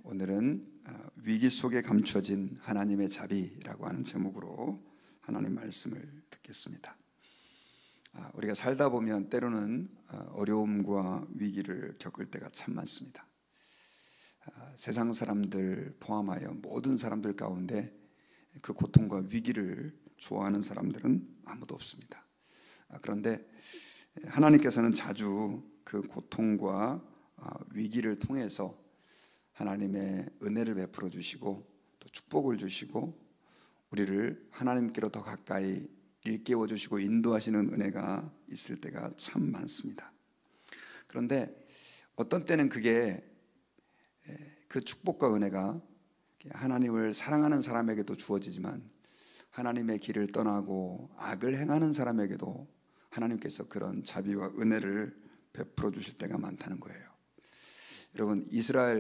오늘은 위기 속에 감춰진 하나님의 자비라고 하는 제목으로 하나님 말씀을 듣겠습니다. 우리가 살다 보면 때로는 어려움과 위기를 겪을 때가 참 많습니다. 세상 사람들 포함하여 모든 사람들 가운데 그 고통과 위기를 좋아하는 사람들은 아무도 없습니다. 그런데 하나님께서는 자주 그 고통과 위기를 통해서 하나님의 은혜를 베풀어 주시고 또 축복을 주시고 우리를 하나님께로 더 가까이 일깨워 주시고 인도하시는 은혜가 있을 때가 참 많습니다. 그런데 어떤 때는 그게 그 축복과 은혜가 하나님을 사랑하는 사람에게도 주어지지만 하나님의 길을 떠나고 악을 행하는 사람에게도 하나님께서 그런 자비와 은혜를 베풀어 주실 때가 많다는 거예요. 여러분,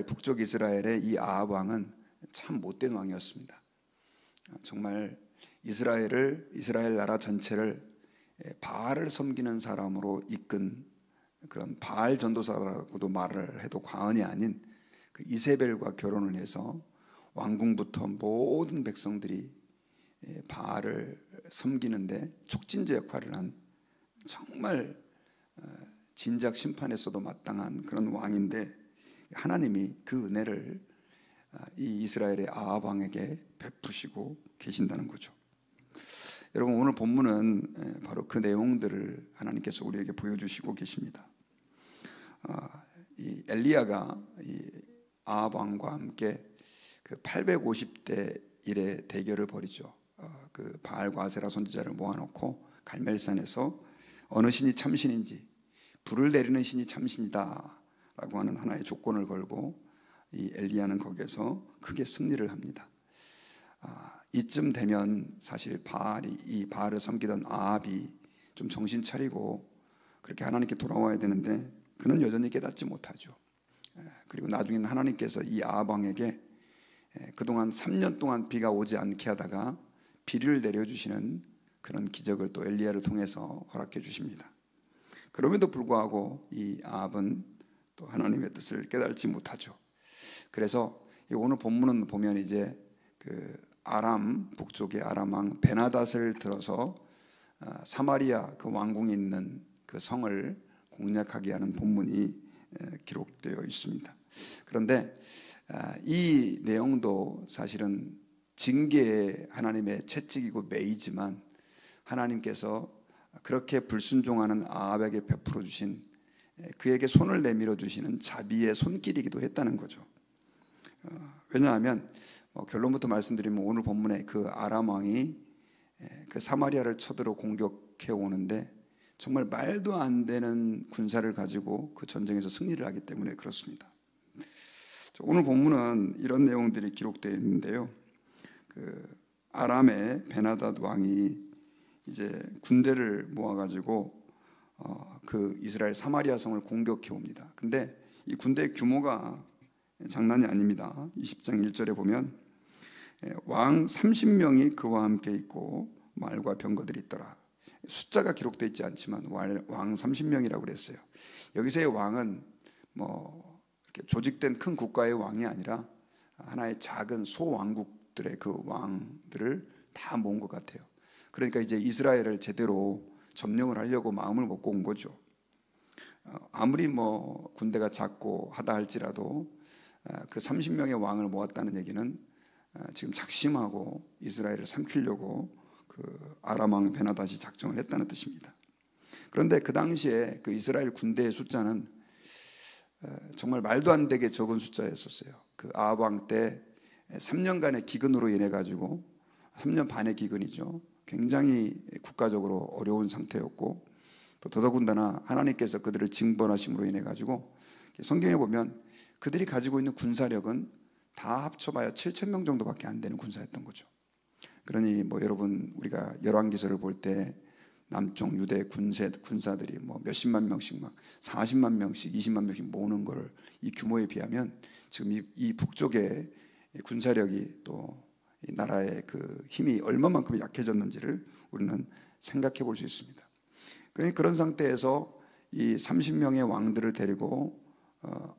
북쪽 이스라엘의 이 아합 왕은 참 못된 왕이었습니다. 정말 이스라엘 나라 전체를 바알을 섬기는 사람으로 이끈 그런 바알 전도사라고도 말을 해도 과언이 아닌 그 이세벨과 결혼을 해서 왕궁부터 모든 백성들이 바알을 섬기는데 촉진제 역할을 한 정말 진작 심판에서도 마땅한 그런 왕인데 하나님이 그 은혜를 이 이스라엘의 아합 왕에게 베푸시고 계신다는 거죠. 여러분, 오늘 본문은 바로 그 내용들을 하나님께서 우리에게 보여주시고 계십니다. 이 엘리야가 이 아합 왕과 함께 그 850대 1의 대결을 벌이죠. 그 바알과 아세라 선지자를 모아놓고 갈멜산에서 어느 신이 참신인지, 불을 내리는 신이 참신이다 라고 하는 하나의 조건을 걸고 이 엘리야는 거기에서 크게 승리를 합니다. 이쯤 되면 사실 이 바알을 섬기던 아합이 좀 정신 차리고 그렇게 하나님께 돌아와야 되는데 그는 여전히 깨닫지 못하죠. 그리고 나중에는 하나님께서 이 아합 왕에게 그동안 3년 동안 비가 오지 않게 하다가 비를 내려주시는 그런 기적을 또 엘리야를 통해서 허락해 주십니다. 그럼에도 불구하고 이 아합은 또 하나님의 뜻을 깨달지 못하죠. 그래서 오늘 본문은 보면 이제 그 북쪽의 아람 왕 베나닷을 들어서 사마리아 그 왕궁에 있는 그 성을 공략하게 하는 본문이 기록되어 있습니다. 그런데 이 내용도 사실은 징계의 하나님의 채찍이고 매이지만 하나님께서 그렇게 불순종하는 아합에게 베풀어 주신 그에게 손을 내밀어 주시는 자비의 손길이기도 했다는 거죠. 왜냐하면 결론부터 말씀드리면 오늘 본문에 그 아람 왕이 그 사마리아를 쳐들어 공격해 오는데 정말 말도 안 되는 군사를 가지고 그 전쟁에서 승리를 하기 때문에 그렇습니다. 오늘 본문은 이런 내용들이 기록되어 있는데요. 그 아람의 베나닷 왕이 이제 군대를 모아가지고 그 이스라엘 사마리아 성을 공격해 옵니다. 근데 이 군대의 규모가 장난이 아닙니다. 20장 1절에 보면 왕 30명이 그와 함께 있고 말과 병거들이 있더라. 숫자가 기록되어 있지 않지만 왕 30명이라고 그랬어요. 여기서의 왕은 뭐 이렇게 조직된 큰 국가의 왕이 아니라 하나의 작은 소왕국들의 그 왕들을 다 모은 것 같아요. 그러니까 이제 이스라엘을 제대로 점령을 하려고 마음을 먹고 온 거죠. 아무리 뭐 군대가 작고 하다 할지라도 그 30명의 왕을 모았다는 얘기는 지금 작심하고 이스라엘을 삼키려고 그 아람 왕 베나닷이 작정을 했다는 뜻입니다. 그런데 그 당시에 그 이스라엘 군대의 숫자는 정말 말도 안 되게 적은 숫자였었어요. 그 아합 왕 때 3년간의 기근으로 인해 가지고 3년 반의 기근이죠. 굉장히 국가적으로 어려운 상태였고 또 더더군다나 하나님께서 그들을 징벌하심으로 인해 가지고 성경에 보면 그들이 가지고 있는 군사력은 다 합쳐봐야 7,000명 정도밖에 안 되는 군사였던 거죠. 그러니 뭐 여러분 우리가 열왕기서를 볼 때 남쪽 유대 군사들이 뭐 몇십만 명씩 막 40만 명씩 20만 명씩 모으는 걸 이 규모에 비하면 지금 이 북쪽의 군사력이 또 이 나라의 그 힘이 얼마만큼 약해졌는지를 우리는 생각해 볼 수 있습니다. 그런 상태에서 이 30명의 왕들을 데리고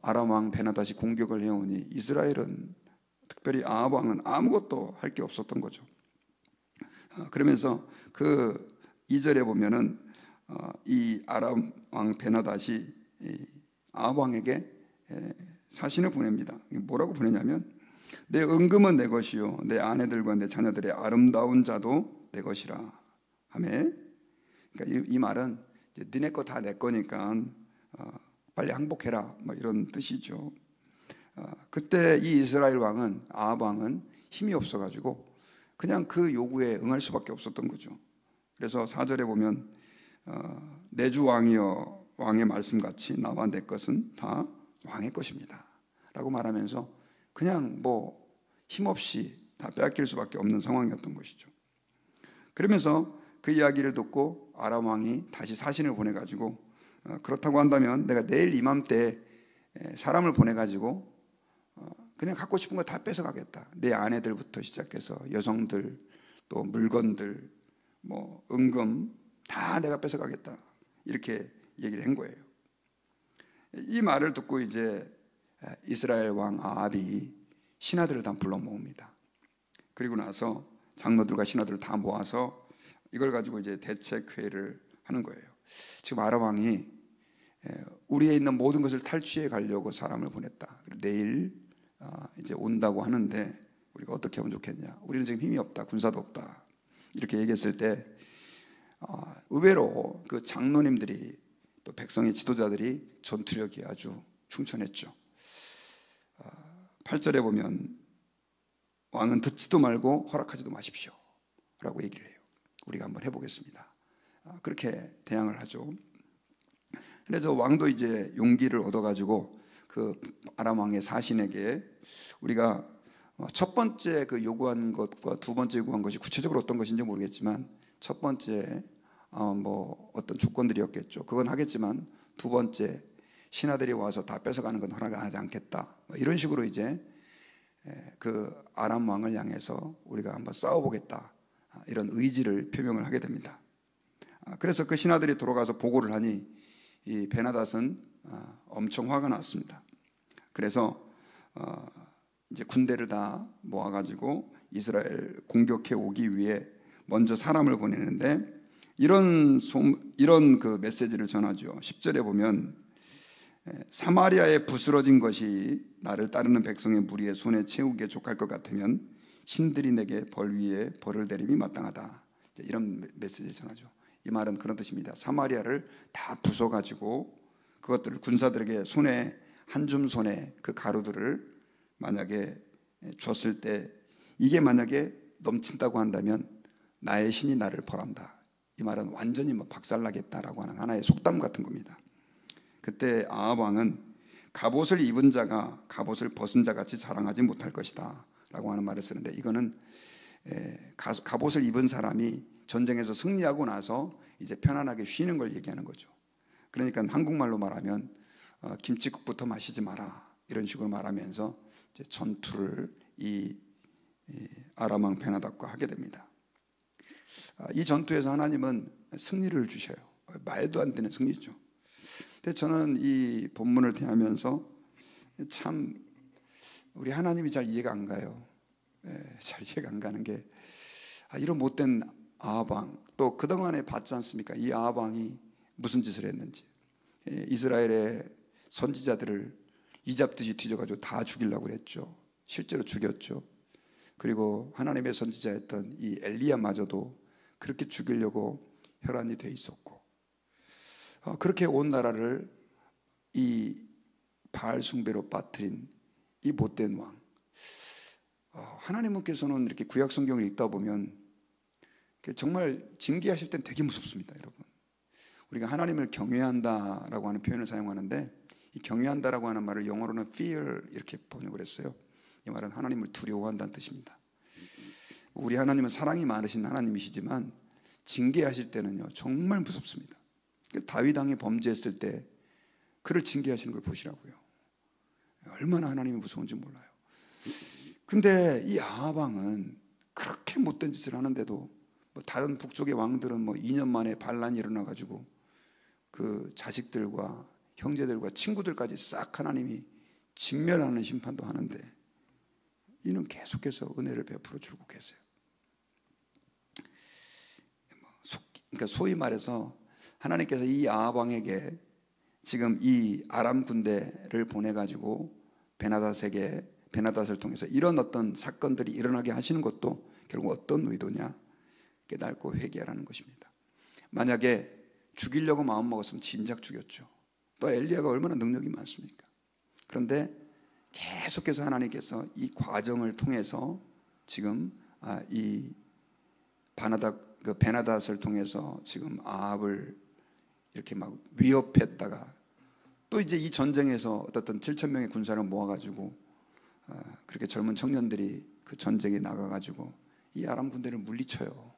아람 왕 베나다시 공격을 해오니 이스라엘은, 특별히 아합 왕은 아무것도 할 게 없었던 거죠. 그러면서 그 2절에 보면은 이 아람 왕 베나다시 아합 왕에게 사신을 보냅니다. 뭐라고 보내냐면, 내 은금은 내 것이요 내 아내들과 내 자녀들의 아름다운 자도 내 것이라 하매, 그러니까 이 말은 니네 거 다 내 거니까 빨리 항복해라, 뭐 이런 뜻이죠. 그때 이 이스라엘 왕은, 아합 왕은 힘이 없어가지고 그냥 그 요구에 응할 수밖에 없었던 거죠. 그래서 4절에 보면 내 주 왕이여 왕의 말씀같이 나와 내 것은 다 왕의 것입니다 라고 말하면서 그냥 뭐 힘없이 다 빼앗길 수밖에 없는 상황이었던 것이죠. 그러면서 그 이야기를 듣고 아람 왕이 다시 사신을 보내가지고 그렇다고 한다면 내가 내일 이맘때 사람을 보내가지고 그냥 갖고 싶은 거 다 뺏어가겠다. 내 아내들부터 시작해서 여성들, 또 물건들, 뭐 은금 다 내가 뺏어가겠다, 이렇게 얘기를 한 거예요. 이 말을 듣고 이제 이스라엘 왕 아합이 신하들을 다 불러 모읍니다. 그리고 나서 장로들과 신하들을 다 모아서 이걸 가지고 이제 대책회의를 하는 거예요. 지금 아람 왕이 우리에 있는 모든 것을 탈취해 가려고 사람을 보냈다. 내일 이제 온다고 하는데 우리가 어떻게 하면 좋겠냐. 우리는 지금 힘이 없다, 군사도 없다, 이렇게 얘기했을 때 의외로 그 장로님들이, 또 백성의 지도자들이 전투력이 아주 충천했죠. 8절에 보면 왕은 듣지도 말고 허락하지도 마십시오 라고 얘기를 해요. 우리가 한번 해보겠습니다. 그렇게 대항을 하죠. 그래서 왕도 이제 용기를 얻어가지고 그 아람 왕의 사신에게 우리가 첫 번째 그 요구한 것과 두 번째 요구한 것이 구체적으로 어떤 것인지 모르겠지만, 첫 번째 뭐 어떤 조건들이었겠죠. 그건 하겠지만 두 번째, 신하들이 와서 다 뺏어가는 건 허락하지 않겠다, 이런 식으로 이제 그 아람 왕을 향해서 우리가 한번 싸워보겠다, 이런 의지를 표명을 하게 됩니다. 그래서 그 신하들이 돌아가서 보고를 하니 이 베나닷은 엄청 화가 났습니다. 그래서 이제 군대를 다 모아가지고 이스라엘 공격해 오기 위해 먼저 사람을 보내는데 이런 그 메시지를 전하죠. 10절에 보면 사마리아에 부스러진 것이 나를 따르는 백성의 무리의 손에 채우기에 족할 것 같으면 신들이 내게 벌 위에 벌을 내림이 마땅하다, 이런 메시지를 전하죠. 이 말은 그런 뜻입니다. 사마리아를 다 부숴가지고 그것들을 군사들에게 손에, 한 줌 손에 그 가루들을 만약에 줬을 때 이게 만약에 넘친다고 한다면 나의 신이 나를 벌한다. 이 말은 완전히 뭐 박살나겠다라고 하는 하나의 속담 같은 겁니다. 그때 아합 왕은 갑옷을 입은 자가 갑옷을 벗은 자 같이 자랑하지 못할 것이다 라고 하는 말을 쓰는데, 이거는 갑옷을 입은 사람이 전쟁에서 승리하고 나서 이제 편안하게 쉬는 걸 얘기하는 거죠. 그러니까 한국말로 말하면 김치국부터 마시지 마라, 이런 식으로 말하면서 이제 전투를 이 아람 왕 베나닷과 하게 됩니다. 이 전투에서 하나님은 승리를 주셔요. 말도 안 되는 승리죠. 근데 저는 이 본문을 대하면서 참 우리 하나님이 잘 이해가 안 가요. 잘 이해가 안 가는 게, 이런 못된 아합 왕, 또 그동안에 봤지 않습니까? 이 아합 왕이 무슨 짓을 했는지. 이스라엘의 선지자들을 이잡듯이 뒤져가지고 다 죽이려고 그랬죠. 실제로 죽였죠. 그리고 하나님의 선지자였던 이 엘리야마저도 그렇게 죽이려고 혈안이 돼 있었고, 그렇게 온 나라를 이 바알 숭배로 빠뜨린 이 못된 왕, 하나님께서는 이렇게 구약 성경을 읽다 보면 정말 징계하실 땐 되게 무섭습니다. 여러분, 우리가 하나님을 경외한다라고 하는 표현을 사용하는데, 이 경외한다라고 하는 말을 영어로는 fear 이렇게 번역을 했어요. 이 말은 하나님을 두려워한다는 뜻입니다. 우리 하나님은 사랑이 많으신 하나님이시지만 징계하실 때는요 정말 무섭습니다. 다윗 왕이 범죄했을 때 그를 징계하시는 걸 보시라고요. 얼마나 하나님이 무서운지 몰라요. 근데 이 아합 왕은 그렇게 못된 짓을 하는데도 다른 북쪽의 왕들은 2년 만에 반란이 일어나가지고 그 자식들과 형제들과 친구들까지 싹 하나님이 진멸하는 심판도 하는데 이는 계속해서 은혜를 베풀어 주고 계세요. 그러니까 소위 말해서 하나님께서 이 아합 왕에게 지금 이 아람 군대를 보내가지고 베나닷을 통해서 이런 어떤 사건들이 일어나게 하시는 것도 결국 어떤 의도냐, 깨닫고 회개하라는 것입니다. 만약에 죽이려고 마음먹었으면 진작 죽였죠. 또 엘리야가 얼마나 능력이 많습니까? 그런데 계속해서 하나님께서 이 과정을 통해서 지금 이 베나닷을 통해서 지금 아합을 이렇게 막 위협했다가 또 이제 이 전쟁에서 어떤 7,000명의 군사를 모아가지고 그렇게 젊은 청년들이 그 전쟁에 나가가지고 이 아람 군대를 물리쳐요.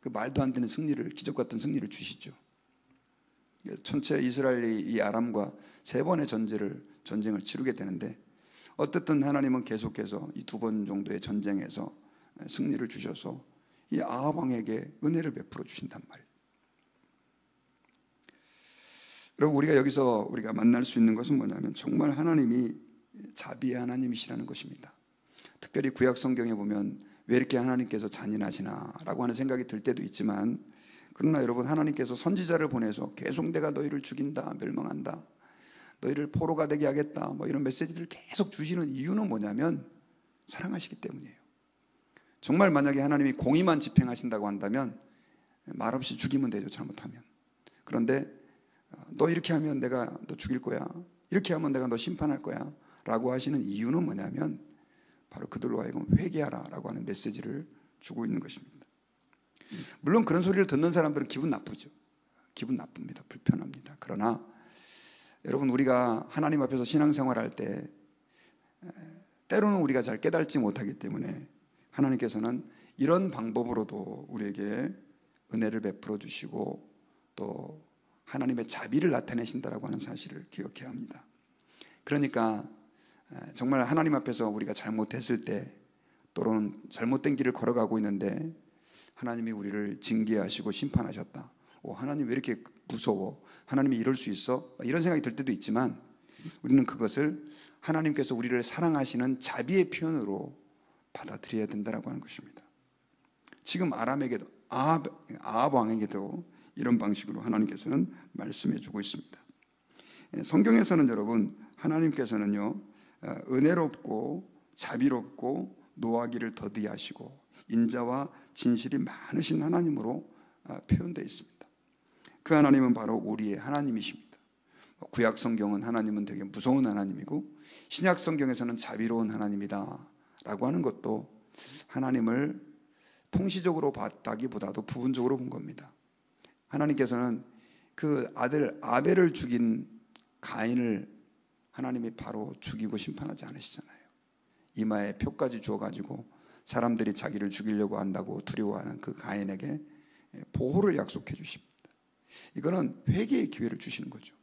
그 말도 안 되는 승리를, 기적 같은 승리를 주시죠. 전체 이스라엘이 이 아람과 3번의 전쟁을 치르게 되는데 어쨌든 하나님은 계속해서 이 2번 정도의 전쟁에서 승리를 주셔서 이 아합 왕에게 은혜를 베풀어 주신단 말이에요. 여러분, 우리가 여기서 우리가 만날 수 있는 것은 뭐냐면 정말 하나님이 자비의 하나님이시라는 것입니다. 특별히 구약 성경에 보면 왜 이렇게 하나님께서 잔인하시나라고 하는 생각이 들 때도 있지만, 그러나 여러분, 하나님께서 선지자를 보내서 계속 내가 너희를 죽인다, 멸망한다, 너희를 포로가 되게 하겠다, 뭐 이런 메시지를 계속 주시는 이유는 뭐냐면 사랑하시기 때문이에요. 정말 만약에 하나님이 공의만 집행하신다고 한다면 말없이 죽이면 되죠, 잘못하면. 그런데 너 이렇게 하면 내가 너 죽일 거야, 이렇게 하면 내가 너 심판할 거야 라고 하시는 이유는 뭐냐면 바로 그들로 하여금 회개하라 라고 하는 메시지를 주고 있는 것입니다. 물론 그런 소리를 듣는 사람들은 기분 나쁘죠. 기분 나쁩니다. 불편합니다. 그러나 여러분, 우리가 하나님 앞에서 신앙생활할 때 때로는 우리가 잘 깨닫지 못하기 때문에 하나님께서는 이런 방법으로도 우리에게 은혜를 베풀어 주시고 또 하나님의 자비를 나타내신다라고 하는 사실을 기억해야 합니다. 그러니까 정말 하나님 앞에서 우리가 잘못했을 때 또는 잘못된 길을 걸어가고 있는데 하나님이 우리를 징계하시고 심판하셨다, 하나님 왜 이렇게 무서워, 하나님이 이럴 수 있어, 이런 생각이 들 때도 있지만 우리는 그것을 하나님께서 우리를 사랑하시는 자비의 표현으로 받아들여야 된다고 하는 것입니다. 지금 아람에게도 아합 왕에게도 이런 방식으로 하나님께서는 말씀해 주고 있습니다. 성경에서는 여러분, 하나님께서는요 은혜롭고 자비롭고 노하기를 더디하시고 인자와 진실이 많으신 하나님으로 표현되어 있습니다. 그 하나님은 바로 우리의 하나님이십니다. 구약 성경은 하나님은 되게 무서운 하나님이고 신약 성경에서는 자비로운 하나님이다 라고 하는 것도 하나님을 통시적으로 봤다기보다도 부분적으로 본 겁니다. 하나님께서는 그 아들 아벨을 죽인 가인을 하나님이 바로 죽이고 심판하지 않으시잖아요. 이마에 표까지 주어가지고 사람들이 자기를 죽이려고 한다고 두려워하는 그 가인에게 보호를 약속해 주십니다. 이거는 회개의 기회를 주시는 거죠.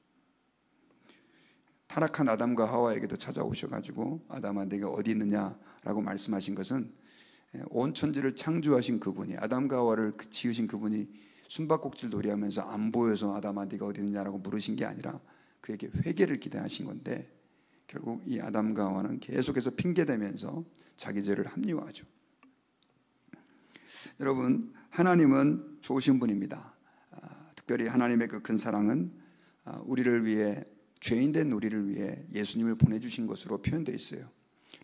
타락한 아담과 하와에게도 찾아오셔가지고 아담아 네가 어디 있느냐라고 말씀하신 것은 온 천지를 창조하신 그분이, 아담과 하와를 지으신 그분이 숨바꼭질 놀이하면서 안 보여서 아담아 네가 어디 있느냐라고 물으신 게 아니라 그에게 회개를 기대하신 건데, 결국 이 아담과 하와는 계속해서 핑계대면서 자기 죄를 합리화하죠. 여러분, 하나님은 좋으신 분입니다. 특별히 하나님의 그 큰 사랑은 우리를 위해, 죄인된 우리를 위해 예수님을 보내주신 것으로 표현되어 있어요.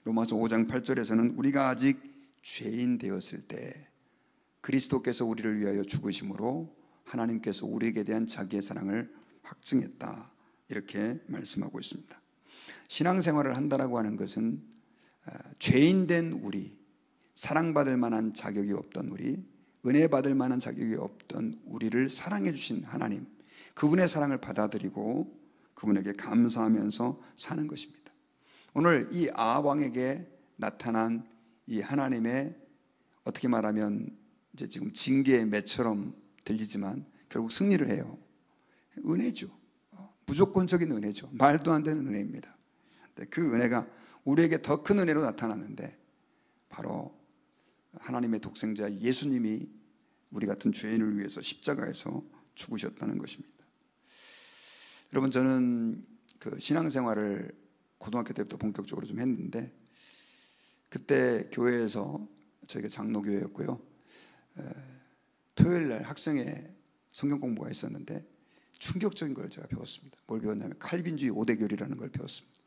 로마서 5장 8절에서는 우리가 아직 죄인 되었을 때 그리스도께서 우리를 위하여 죽으심으로 하나님께서 우리에게 대한 자기의 사랑을 확증했다, 이렇게 말씀하고 있습니다. 신앙생활을 한다라고 하는 것은 죄인된 우리, 사랑받을 만한 자격이 없던 우리, 은혜 받을 만한 자격이 없던 우리를 사랑해 주신 하나님, 그분의 사랑을 받아들이고 그분에게 감사하면서 사는 것입니다. 오늘 이 아합 왕에게 나타난 이 하나님의, 어떻게 말하면 이제 지금 징계의 매처럼 들리지만 결국 승리를 해요. 은혜죠. 무조건적인 은혜죠. 말도 안 되는 은혜입니다. 그 은혜가 우리에게 더 큰 은혜로 나타났는데 바로 하나님의 독생자 예수님이 우리 같은 죄인을 위해서 십자가에서 죽으셨다는 것입니다. 여러분, 저는 그 신앙생활을 고등학교 때부터 본격적으로 좀 했는데, 그때 교회에서, 저희가 장로교회였고요, 토요일 날 학생회 성경 공부가 있었는데 충격적인 걸 제가 배웠습니다. 뭘 배웠냐면 칼빈주의 5대 교리라는 걸 배웠습니다.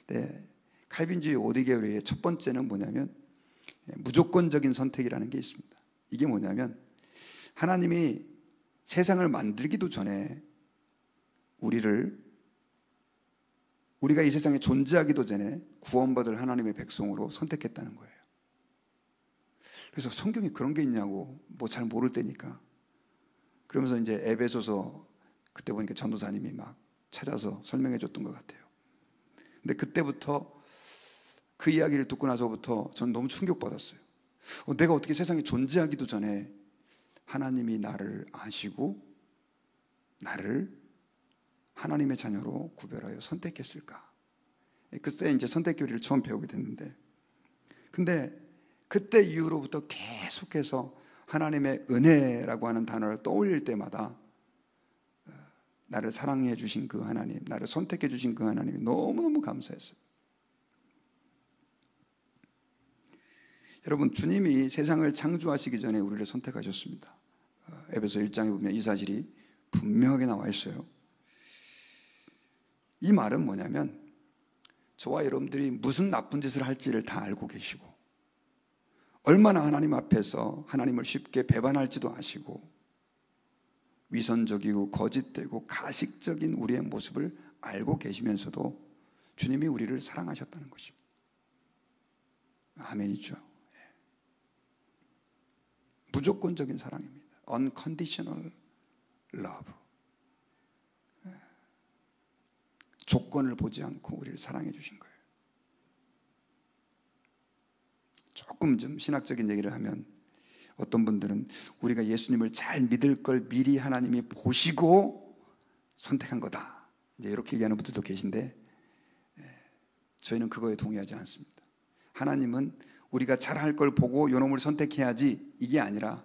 네, 칼빈주의 5대 교리의 첫 번째는 뭐냐면 무조건적인 선택이라는 게 있습니다. 이게 뭐냐면 하나님이 세상을 만들기도 전에 우리가 이 세상에 존재하기도 전에 구원받을 하나님의 백성으로 선택했다는 거예요. 그래서 성경에 그런 게 있냐고 뭐 잘 모를 때니까, 그러면서 이제 에베소서 그때 보니까 전도사님이 막 찾아서 설명해 줬던 것 같아요. 근데 그때부터 그 이야기를 듣고 나서부터 저는 너무 충격받았어요. 내가 어떻게 세상에 존재하기도 전에 하나님이 나를 아시고 나를 하나님의 자녀로 구별하여 선택했을까? 그때 이제 선택 교리를 처음 배우게 됐는데, 근데 그때 이후로부터 계속해서 하나님의 은혜라고 하는 단어를 떠올릴 때마다 나를 사랑해 주신 그 하나님, 나를 선택해 주신 그 하나님이 너무너무 감사했어요. 여러분, 주님이 세상을 창조하시기 전에 우리를 선택하셨습니다. 에베소 1장에 보면 이 사실이 분명하게 나와 있어요. 이 말은 뭐냐면 저와 여러분들이 무슨 나쁜 짓을 할지를 다 알고 계시고, 얼마나 하나님 앞에서 하나님을 쉽게 배반할지도 아시고, 위선적이고 거짓되고 가식적인 우리의 모습을 알고 계시면서도 주님이 우리를 사랑하셨다는 것입니다. 아멘이죠. 무조건적인 사랑입니다. Unconditional love. 조건을 보지 않고 우리를 사랑해 주신 거예요. 조금 좀 신학적인 얘기를 하면, 어떤 분들은 우리가 예수님을 잘 믿을 걸 미리 하나님이 보시고 선택한 거다, 이제 이렇게 얘기하는 분들도 계신데, 저희는 그거에 동의하지 않습니다. 하나님은 우리가 잘할 걸 보고 요놈을 선택해야지, 이게 아니라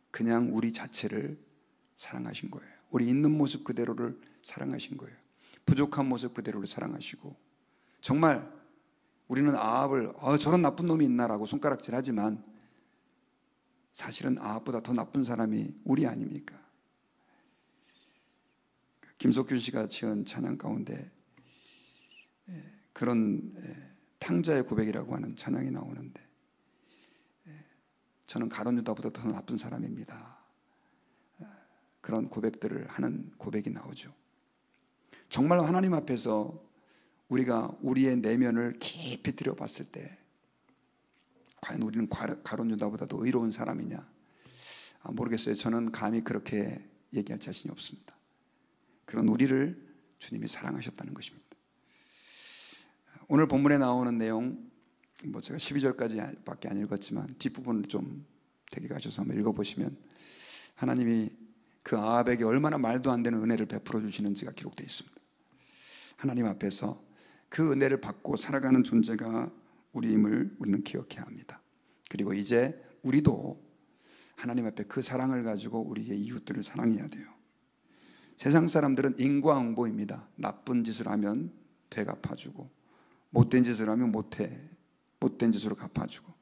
그냥 우리 자체를 사랑하신 거예요. 우리 있는 모습 그대로를 사랑하신 거예요. 부족한 모습 그대로를 사랑하시고, 정말 우리는 아합을 저런 나쁜 놈이 있나라고 손가락질하지만 사실은 아합보다 더 나쁜 사람이 우리 아닙니까? 김석균 씨가 지은 찬양 가운데 그런 탕자의 고백이라고 하는 찬양이 나오는데, 저는 가룟 유다보다 더 나쁜 사람입니다, 그런 고백들을 하는 고백이 나오죠. 정말 하나님 앞에서 우리가 우리의 내면을 깊이 들여봤을 때 과연 우리는 가룟 유다보다 더 의로운 사람이냐? 모르겠어요. 저는 감히 그렇게 얘기할 자신이 없습니다. 그런 우리를 주님이 사랑하셨다는 것입니다. 오늘 본문에 나오는 내용, 제가 12절까지 밖에 안 읽었지만 뒷부분을 좀 되게 가셔서 한번 읽어보시면 하나님이 그 아합에게 얼마나 말도 안 되는 은혜를 베풀어 주시는지가 기록되어 있습니다. 하나님 앞에서 그 은혜를 받고 살아가는 존재가 우리임을 우리는 기억해야 합니다. 그리고 이제 우리도 하나님 앞에 그 사랑을 가지고 우리의 이웃들을 사랑해야 돼요. 세상 사람들은 인과응보입니다. 나쁜 짓을 하면 되갚아주고, 못된 짓을 하면 못된 짓으로 갚아주고,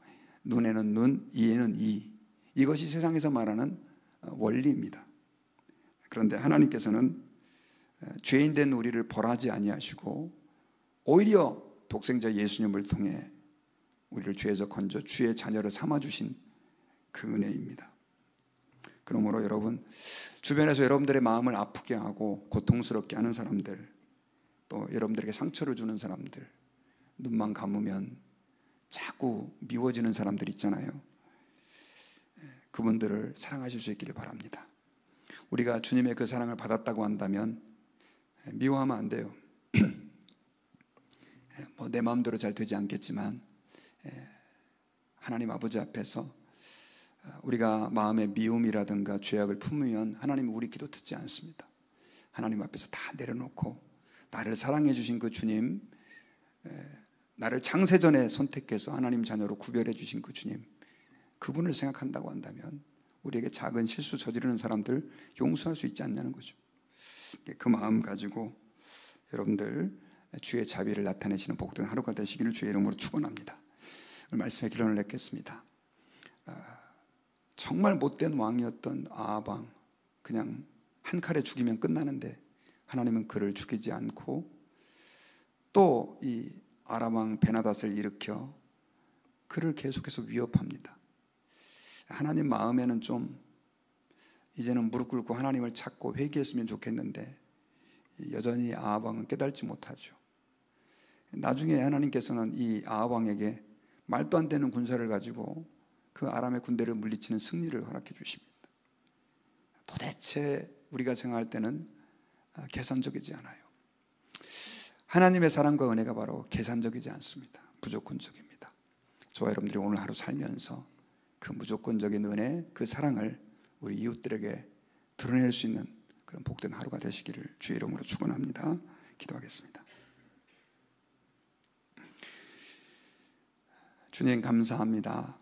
눈에는 눈, 이에는 이. 이것이 세상에서 말하는 원리입니다. 그런데 하나님께서는 죄인된 우리를 벌하지 아니하시고 오히려 독생자 예수님을 통해 우리를 죄에서 건져 주의 자녀를 삼아주신 그 은혜입니다. 그러므로 여러분, 주변에서 여러분들의 마음을 아프게 하고 고통스럽게 하는 사람들, 또 여러분들에게 상처를 주는 사람들, 눈만 감으면 자꾸 미워지는 사람들 있잖아요. 그분들을 사랑하실 수 있기를 바랍니다. 우리가 주님의 그 사랑을 받았다고 한다면 미워하면 안 돼요. 내 마음대로 잘 되지 않겠지만 하나님 아버지 앞에서 우리가 마음의 미움이라든가 죄악을 품으면 하나님이 우리 기도 듣지 않습니다. 하나님 앞에서 다 내려놓고 나를 사랑해 주신 그 주님, 나를 창세전에 선택해서 하나님 자녀로 구별해 주신 그 주님, 그분을 생각한다고 한다면 우리에게 작은 실수 저지르는 사람들 용서할 수 있지 않냐는 거죠. 그 마음 가지고 여러분들 주의 자비를 나타내시는 복된 하루가 되시기를 주의 이름으로 축원합니다. 오늘 말씀에 기론을 맺겠습니다. 정말 못된 왕이었던 아합 왕, 그냥 한 칼에 죽이면 끝나는데 하나님은 그를 죽이지 않고 또 이 아람 왕 베나닷을 일으켜 그를 계속해서 위협합니다. 하나님 마음에는 좀 이제는 무릎 꿇고 하나님을 찾고 회개했으면 좋겠는데 여전히 아합 왕은 깨달지 못하죠. 나중에 하나님께서는 이 아합 왕에게 말도 안 되는 군사를 가지고 그 아람의 군대를 물리치는 승리를 허락해 주십니다. 도대체 우리가 생각할 때는 계산적이지 않아요. 하나님의 사랑과 은혜가 바로 계산적이지 않습니다. 무조건적입니다. 저와 여러분들이 오늘 하루 살면서 그 무조건적인 은혜, 그 사랑을 우리 이웃들에게 드러낼 수 있는 그런 복된 하루가 되시기를 주의 이름으로 축원합니다. 기도하겠습니다. 주님 감사합니다.